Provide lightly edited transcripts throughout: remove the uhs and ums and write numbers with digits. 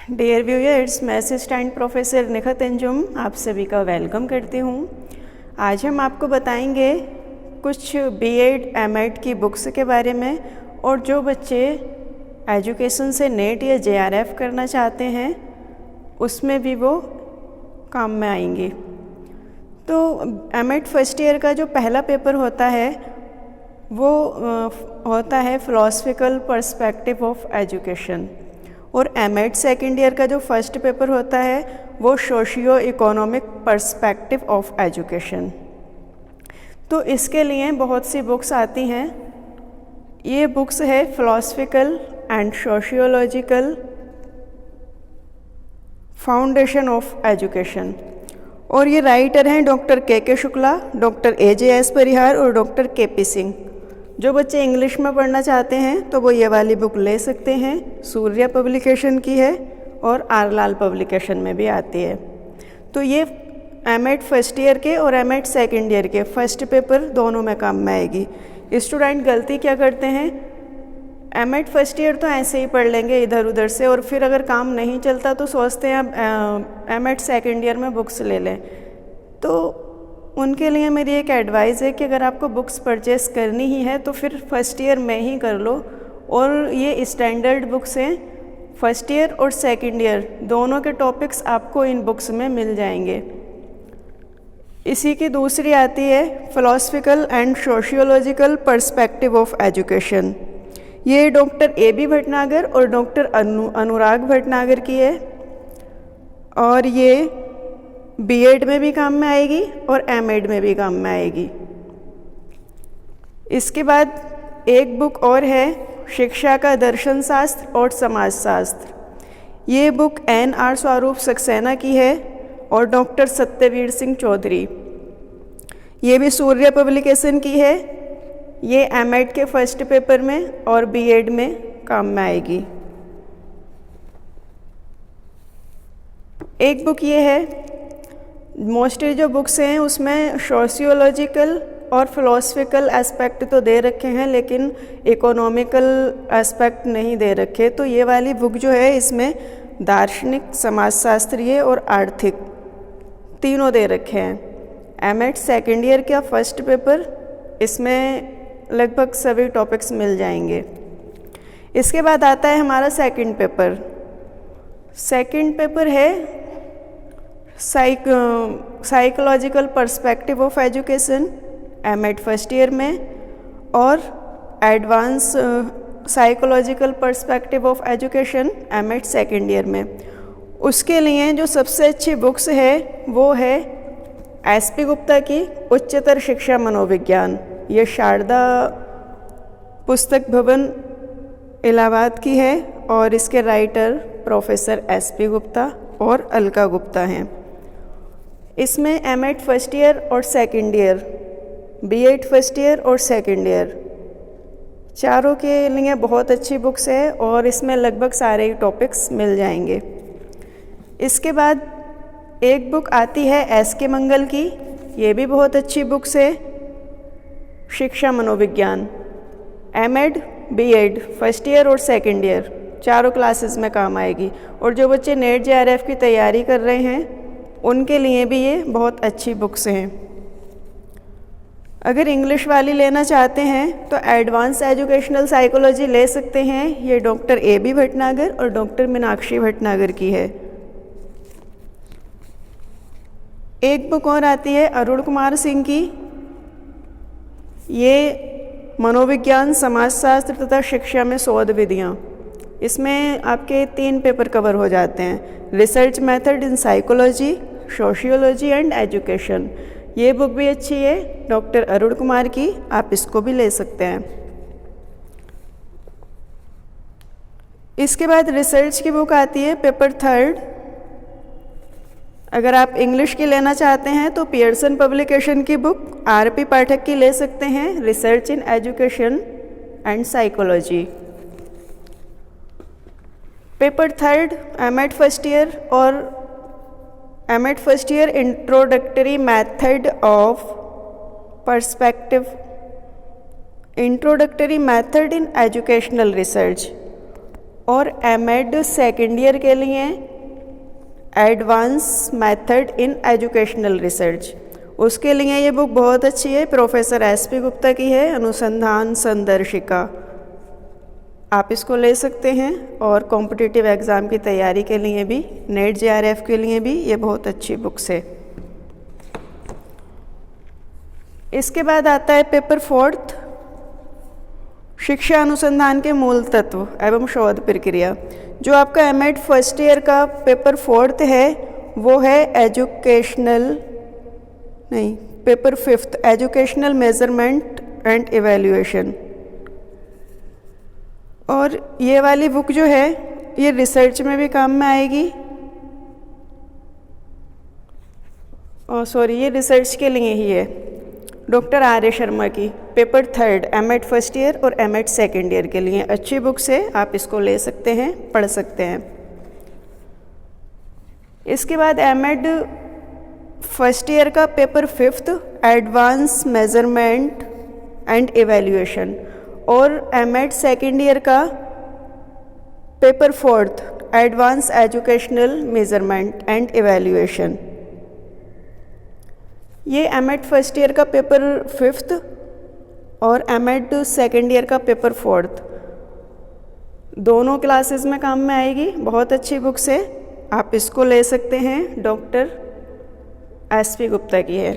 Dear viewers, मैं assistant professor Nikhat Anjum आप सभी का वेलकम करती हूँ। आज हम आपको बताएंगे कुछ बीएड एमएड की बुक्स के बारे में, और जो बच्चे एजुकेशन से नेट या जेआरएफ करना चाहते हैं उसमें भी वो काम में आएंगे। तो एमएड फर्स्ट ईयर का जो पहला पेपर होता है वो होता है फ़िलॉसफिकल पर्सपेक्टिव ऑफ एजुकेशन, और एमएड सेकेंड ईयर का जो फर्स्ट पेपर होता है वो socio economic perspective of education. तो इसके लिए बहुत सी बुक्स आती हैं। ये बुक्स है philosophical and sociological foundation of education, और ये राइटर हैं डॉक्टर के शुक्ला, डॉक्टर AJS परिहार और डॉक्टर KP सिंह। जो बच्चे इंग्लिश में पढ़ना चाहते हैं तो वो ये वाली बुक ले सकते हैं। सूर्या पब्लिकेशन की है और आर लाल पब्लिकेशन में भी आती है। तो ये एमएड फर्स्ट ईयर के और एमएड सेकेंड ईयर के फर्स्ट पेपर दोनों में काम में आएगी। स्टूडेंट गलती क्या करते हैं, एमएड फर्स्ट ईयर तो ऐसे ही पढ़ लेंगे इधर उधर से, और फिर अगर काम नहीं चलता तो सोचते हैं अब एमएड सेकेंड ईयर में बुक्स ले लें। तो उनके लिए मेरी एक एडवाइस है कि अगर आपको बुक्स परचेस करनी ही है तो फिर फर्स्ट ईयर में ही कर लो, और ये स्टैंडर्ड बुक्स हैं। फर्स्ट ईयर और सेकंड ईयर दोनों के टॉपिक्स आपको इन बुक्स में मिल जाएंगे। इसी की दूसरी आती है philosophical and sociological perspective of education. ये डॉक्टर AB भटनागर और डॉक्टर अनुराग भटनागर की है, और ये बीएड में भी काम में आएगी और एमएड में भी काम में आएगी। इसके बाद एक बुक और है शिक्षा का दर्शन शास्त्र और समाज शास्त्र। ये बुक NR स्वरूप सक्सेना की है और डॉक्टर सत्यवीर सिंह चौधरी। ये भी सूर्या पब्लिकेशन की है। ये एमएड के फर्स्ट पेपर में और बीएड में काम में आएगी। एक बुक ये है, मोस्टली जो बुक्स हैं उसमें सोशियोलॉजिकल और फिलोसफिकल एस्पेक्ट तो दे रखे हैं, लेकिन इकोनॉमिकल एस्पेक्ट नहीं दे रखे। तो ये वाली बुक जो है इसमें दार्शनिक, समाजशास्त्रीय और आर्थिक तीनों दे रखे हैं। एमएड सेकेंड ईयर का फर्स्ट पेपर, इसमें लगभग सभी टॉपिक्स मिल जाएंगे। इसके बाद आता है हमारा सेकंड पेपर। सेकंड पेपर है psychological perspective of education MEd first year में, और advance psychological perspective of education MEd second year में। उसके लिए जो सबसे अच्छी बुक्स है वो है SP गुप्ता की उच्चतर शिक्षा मनोविज्ञान। ये शारदा पुस्तक भवन इलाहाबाद की है, और इसके राइटर प्रोफेसर SP गुप्ता और अलका गुप्ता हैं। इसमें एमएड फर्स्ट ईयर और second year, BEd first year और सेकेंड ईयर चारों के लिए बहुत अच्छी बुक्स है, और इसमें लगभग सारे ही टॉपिक्स मिल जाएंगे। इसके बाद एक बुक आती है SK मंगल की। ये भी बहुत अच्छी बुक्स है, शिक्षा मनोविज्ञान। एमएड बीएड फर्स्ट ईयर और सेकेंड ईयर चारों क्लासेस में काम आएगी, और जो बच्चे नेट जेआरएफ की तैयारी कर रहे हैं उनके लिए भी ये बहुत अच्छी बुक्स हैं। अगर इंग्लिश वाली लेना चाहते हैं तो एडवांस एजुकेशनल साइकोलॉजी ले सकते हैं। ये डॉक्टर AB भटनागर और डॉक्टर मीनाक्षी भटनागर की है। एक बुक और आती है अरुण कुमार सिंह की। ये मनोविज्ञान, समाजशास्त्र तथा शिक्षा में शोध विधियाँ। इसमें आपके 3 पेपर कवर हो जाते हैं, research method in psychology, sociology and education. ये बुक भी अच्छी है डॉक्टर अरुण कुमार की, आप इसको भी ले सकते हैं। इसके बाद रिसर्च की बुक आती है पेपर थर्ड। अगर आप इंग्लिश की लेना चाहते हैं तो पियर्सन पब्लिकेशन की बुक RP पाठक की ले सकते हैं, research in education and psychology. Paper third MEd first year और MEd first year introductory method of perspective, introductory method in educational research. और एमएड सेकेंड ईयर के लिए advance method in educational research, उसके लिए ये बुक बहुत अच्छी है। प्रोफेसर एसपी गुप्ता की है, अनुसंधान संदर्शिका। आप इसको ले सकते हैं। और कॉम्पिटिटिव एग्ज़ाम की तैयारी के लिए भी, नेट जेआरएफ के लिए भी ये बहुत अच्छी बुक्स है। इसके बाद आता है पेपर 4, शिक्षा अनुसंधान के मूल तत्व एवं शोध प्रक्रिया। जो आपका एमएड फर्स्ट ईयर का पेपर 4 है वो है paper 5 educational measurement and evaluation. और ये वाली बुक जो है ये रिसर्च में भी काम में आएगी। ये रिसर्च के लिए ही है, डॉक्टर आर्य शर्मा की, पेपर 3 एमएड फर्स्ट ईयर और एमएड सेकेंड ईयर के लिए अच्छी बुक्स है। आप इसको ले सकते हैं, पढ़ सकते हैं। इसके बाद एमएड फर्स्ट ईयर का paper 5 advance measurement and evaluation और एमएड सेकेंड ईयर का paper 4 advance educational measurement and evaluation. ये एमएड फर्स्ट ईयर का पेपर 5 और एमएड सेकेंड ईयर का पेपर 4 दोनों क्लासेस में काम में आएगी। बहुत अच्छी बुक्स है, आप इसको ले सकते हैं। डॉक्टर एसपी गुप्ता की है।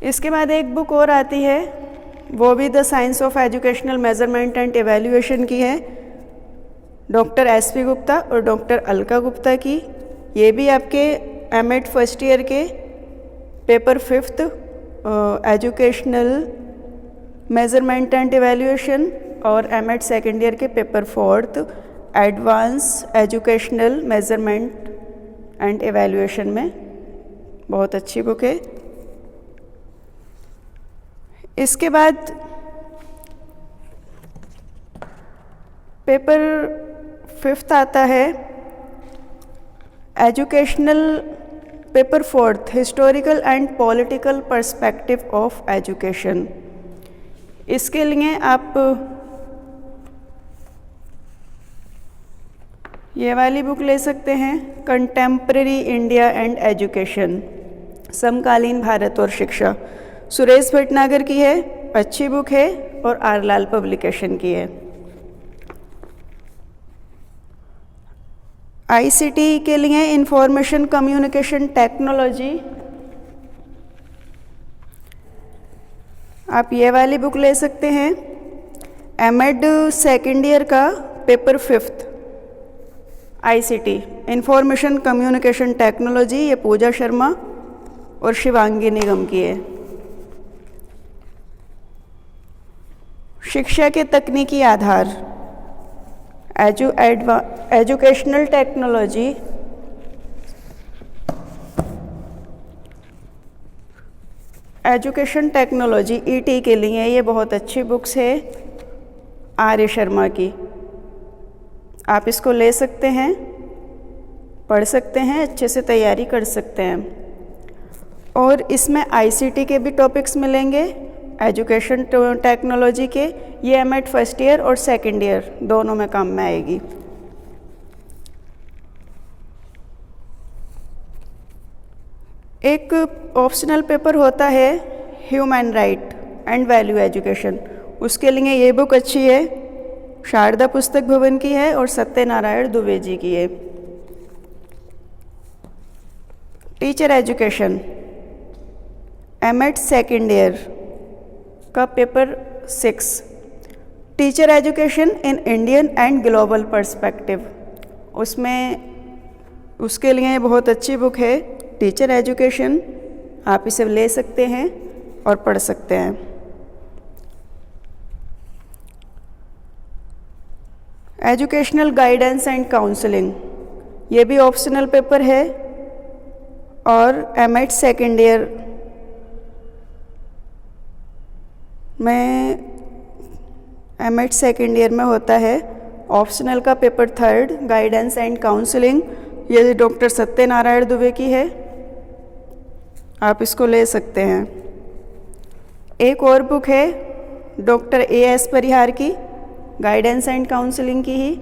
इसके बाद एक बुक और आती है, वो भी the science of educational measurement and evaluation की है, डॉक्टर एसपी गुप्ता और डॉक्टर अलका गुप्ता की। ये भी आपके एमएड फर्स्ट ईयर के paper 5 educational measurement and evaluation और एमएड सेकेंड ईयर के paper 4 advance educational measurement and evaluation में बहुत अच्छी बुक है। इसके बाद पेपर 5 आता है educational paper 4 historical and political perspective of education. इसके लिए आप ये वाली बुक ले सकते हैं, कंटेम्प्रेरी इंडिया एंड एजुकेशन, समकालीन भारत और शिक्षा, सुरेश भटनागर की है, अच्छी बुक है और आरलाल पब्लिकेशन की है। आईसीटी के लिए इंफॉर्मेशन कम्युनिकेशन टेक्नोलॉजी, आप ये वाली बुक ले सकते हैं। एमएड सेकेंड ईयर का paper 5 ICT information communication technology, ये पूजा शर्मा और शिवांगी निगम की है। शिक्षा के तकनीकी आधार educational technology, education technology ET के लिए ये बहुत अच्छी बुक्स है आर्य शर्मा की। आप इसको ले सकते हैं, पढ़ सकते हैं, अच्छे से तैयारी कर सकते हैं। और इसमें आईसीटी के भी टॉपिक्स मिलेंगे, एजुकेशन टेक्नोलॉजी के। ये एमएड फर्स्ट ईयर और सेकंड ईयर दोनों में काम में आएगी। एक ऑप्शनल पेपर होता है human right and value education, उसके लिए ये बुक अच्छी है, शारदा पुस्तक भवन की है और सत्यनारायण दुबे जी की है। Teacher education MEd second year का paper 6 teacher education in Indian and global perspective, उसके लिए बहुत अच्छी बुक है टीचर एजुकेशन। आप इसे ले सकते हैं और पढ़ सकते हैं। एजुकेशनल गाइडेंस एंड काउंसलिंग, ये भी ऑप्शनल पेपर है और एमएड सेकेंड ईयर में होता है। ऑप्शनल का पेपर 3 गाइडेंस एंड काउंसलिंग, ये डॉक्टर सत्यनारायण दुबे की है, आप इसको ले सकते हैं। एक और बुक है डॉक्टर एएस परिहार की, गाइडेंस एंड काउंसलिंग की ही।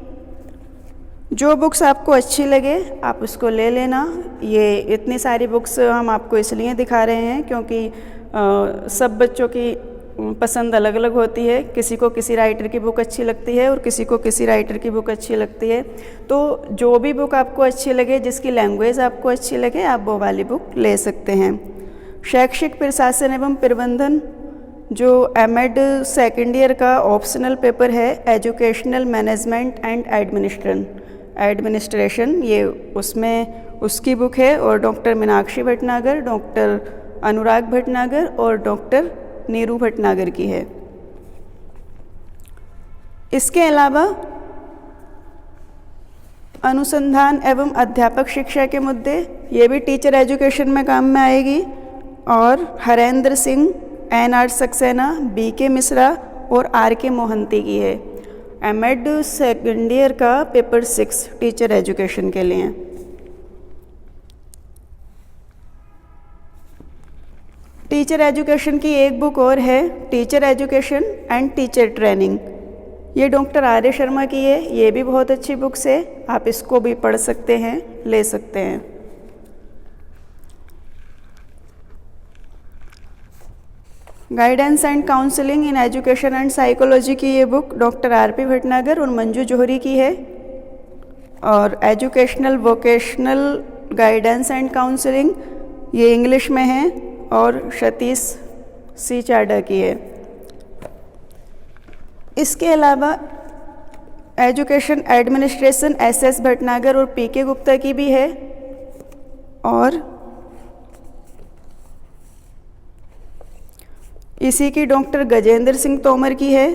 जो बुक्स आपको अच्छी लगे आप उसको ले लेना। ये इतनी सारी बुक्स हम आपको इसलिए दिखा रहे हैं क्योंकि सब बच्चों की पसंद अलग अलग होती है। किसी को किसी राइटर की बुक अच्छी लगती है और किसी को किसी राइटर की बुक अच्छी लगती है। तो जो भी बुक आपको अच्छी लगे, जिसकी लैंग्वेज आपको अच्छी लगे, आप वो वाली बुक ले सकते हैं। शैक्षिक प्रशासन एवं प्रबंधन जो एमएड सेकेंड ईयर का ऑप्शनल पेपर है, एजुकेशनल मैनेजमेंट एंड एडमिनिस्ट्रेशन, ये उसमें उसकी बुक है और डॉक्टर मीनाक्षी भटनागर, डॉक्टर अनुराग भटनागर और डॉक्टर नीरू भटनागर की है। इसके अलावा अनुसंधान एवं अध्यापक शिक्षा के मुद्दे, ये भी टीचर एजुकेशन में काम में आएगी और हरेंद्र सिंह, एन.आर. सक्सेना, बी.के. मिश्रा और आर.के. मोहंती की है। एमएड सेकेंड ईयर का पेपर 6 टीचर एजुकेशन के लिए। टीचर एजुकेशन की एक बुक और है, teacher education and teacher training. ये डॉक्टर आर्य शर्मा की है। ये भी बहुत अच्छी बुक्स है, आप इसको भी पढ़ सकते हैं, ले सकते हैं। Guidance and counselling in education and psychology की ये बुक डॉक्टर आर.पी. भटनागर और मंजू जौहरी की है। और educational vocational guidance and counselling ये इंग्लिश में है और सतीश सी चाडा की है। इसके अलावा एजुकेशन एडमिनिस्ट्रेशन एस.एस. भटनागर और पी.के. गुप्ता की भी है। और इसी की डॉक्टर गजेंद्र सिंह तोमर की है।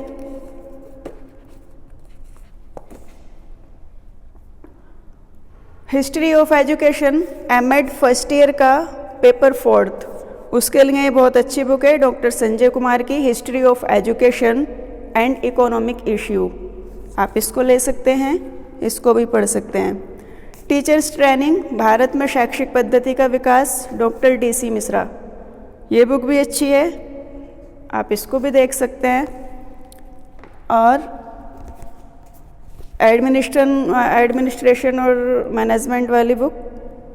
History of education MEd first year का पेपर 4th, उसके लिए बहुत अच्छी बुक है डॉक्टर संजय कुमार की, history of education and economic issue. आप इसको ले सकते हैं, इसको भी पढ़ सकते हैं। टीचर्स ट्रेनिंग, भारत में शैक्षिक पद्धति का विकास, डॉक्टर डी.सी. मिश्रा, ये बुक भी अच्छी है, आप इसको भी देख सकते हैं। और एडमिनिस्ट्रेशन और मैनेजमेंट वाली बुक,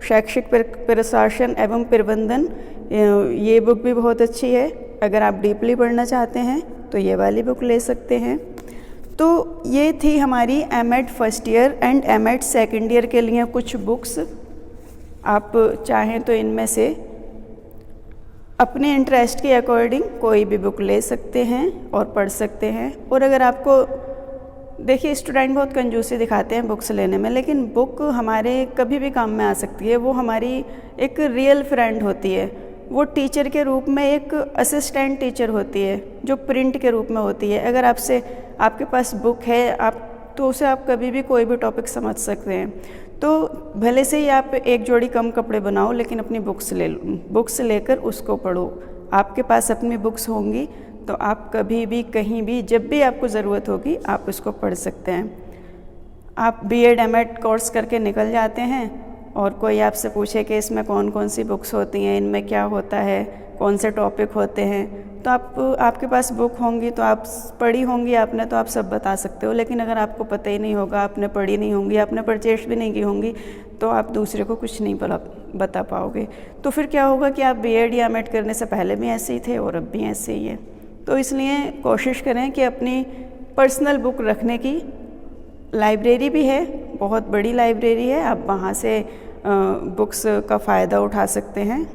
शैक्षिक प्रशासन एवं प्रबंधन, ये बुक भी बहुत अच्छी है। अगर आप डीपली पढ़ना चाहते हैं तो ये वाली बुक ले सकते हैं। तो ये थी हमारी MEd first year and MEd second year के लिए कुछ बुक्स। आप चाहें तो इनमें से अपने इंटरेस्ट के अकॉर्डिंग कोई भी बुक ले सकते हैं और पढ़ सकते हैं। और अगर आपको, देखिए स्टूडेंट बहुत कंजूसी दिखाते हैं बुक्स लेने में, लेकिन बुक हमारे कभी भी काम में आ सकती है। वो हमारी एक रियल फ्रेंड होती है। वो टीचर के रूप में एक असिस्टेंट टीचर होती है जो प्रिंट के रूप में होती है। अगर आपके पास बुक है तो उसे आप कभी भी कोई भी टॉपिक समझ सकते हैं। तो भले से ही आप एक जोड़ी कम कपड़े बनाओ, लेकिन अपनी बुक्स लेकर उसको पढ़ो। आपके पास अपनी बुक्स होंगी तो आप कभी भी कहीं भी जब भी आपको ज़रूरत होगी आप उसको पढ़ सकते हैं। आप बीएड एमएड कोर्स करके निकल जाते हैं और कोई आपसे पूछे कि इसमें कौन कौन सी बुक्स होती हैं, इनमें क्या होता है, कौन से टॉपिक होते हैं, तो आपके पास बुक होंगी तो आप पढ़ी होंगी आपने, तो आप सब बता सकते हो। लेकिन अगर आपको पता ही नहीं होगा, आपने पढ़ी नहीं होंगी, आपने परचेज भी नहीं की होंगी, तो आप दूसरे को कुछ नहीं बता पाओगे। तो फिर क्या होगा कि आप बीएड या एमएड करने से पहले भी ऐसे ही थे और अब भी ऐसे ही हैं। तो इसलिए कोशिश करें कि अपनी पर्सनल बुक रखने की, लाइब्रेरी भी है, बहुत बड़ी लाइब्रेरी है, आप वहाँ से बुक्स का फ़ायदा उठा सकते हैं,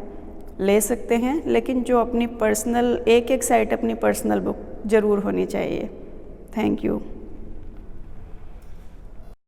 ले सकते हैं। लेकिन जो अपनी पर्सनल एक साइड अपनी पर्सनल बुक ज़रूर होनी चाहिए। Thank you.